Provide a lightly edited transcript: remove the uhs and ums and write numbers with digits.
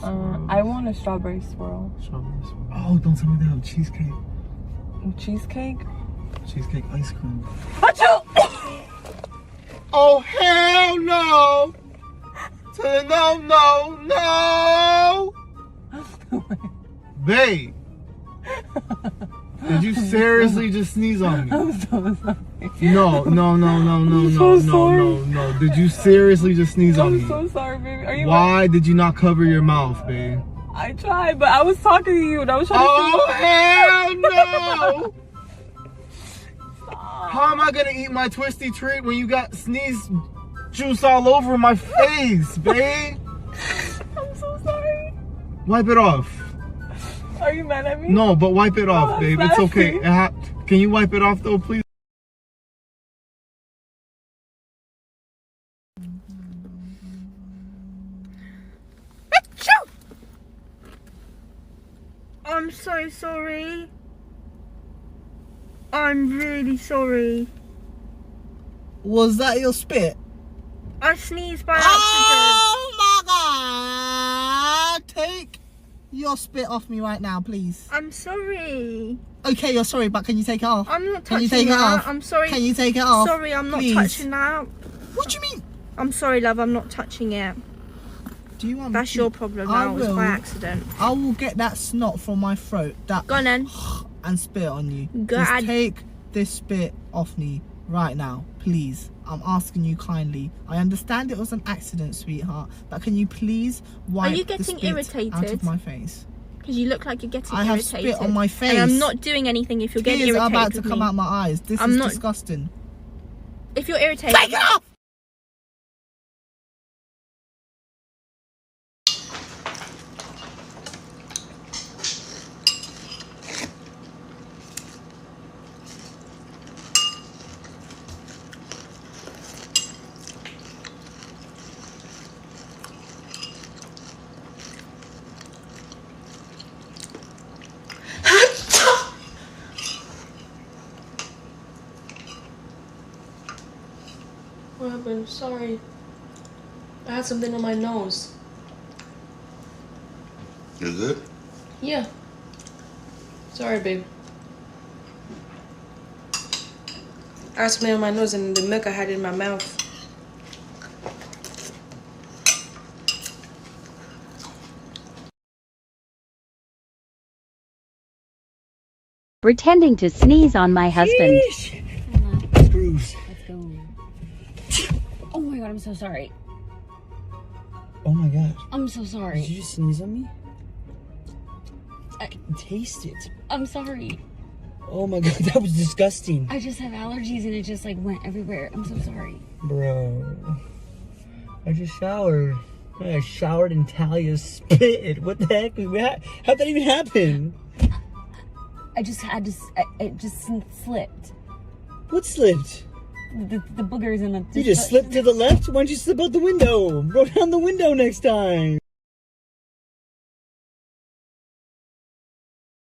swirl. I want a strawberry swirl. Strawberry swirl. Oh, don't tell me they have cheesecake. Cheesecake? Cheesecake ice cream. Achoo! Oh, hell no! No! Babe! Did you seriously just sneeze on me? I'm so sorry. No. Did you seriously just sneeze on me? I'm so sorry, baby. Are you Why did you not cover your mouth, babe? I tried, but I was talking to you and I was trying Oh, hell no! How am I gonna eat my twisty treat when you got sneeze juice all over my face, babe? I'm so sorry. Wipe it off. Are you mad at me? No, but wipe it off, babe. It's okay. nasty. Can you wipe it off though, please? I'm so sorry. I'm really sorry. Was that your spit? I sneezed by accident. Oh my god! Take your spit off me right now, please. I'm sorry. Okay, you're sorry, but can you take it off? I'm not Can you touching take it that. off? I'm sorry. Can you take it off? Sorry, I'm not please? touching that. What do you mean? I'm sorry, love. I'm not touching it. Do you want That's me your to? problem I now. It was will. by accident. I will get that snot from my throat. That Go on then. and spit on you. Go Just on. take this spit off me right now, please. I'm asking you kindly. I understand it was an accident, sweetheart, but can you please wipe you the getting spit irritated? out of my face? Because you look like you're getting I have irritated. spit on my face. And I'm not doing anything if you're getting Tears irritated are about to with come me. out my eyes. This I'm is not- disgusting. If you're irritated... Take it off! What happened? Sorry. I had something on my nose. Is it? Yeah. Sorry, babe. I had something on my nose and the milk I had in my mouth. Pretending to sneeze on my husband. Screws. Let's go. Oh my god, I'm so sorry. Oh my gosh. I'm so Did sorry. you just sneeze on me? I- Taste it. I'm sorry. Oh my god, that was disgusting. I just have allergies and it just like went everywhere. I'm so sorry. Bro. I just showered. I showered in Talia's spit. What the heck? How'd that even happen? I just had to, it just slipped. What slipped? The boogers in the... You just slipped to the left? Why don't you slip out the window? Roll down the window next time.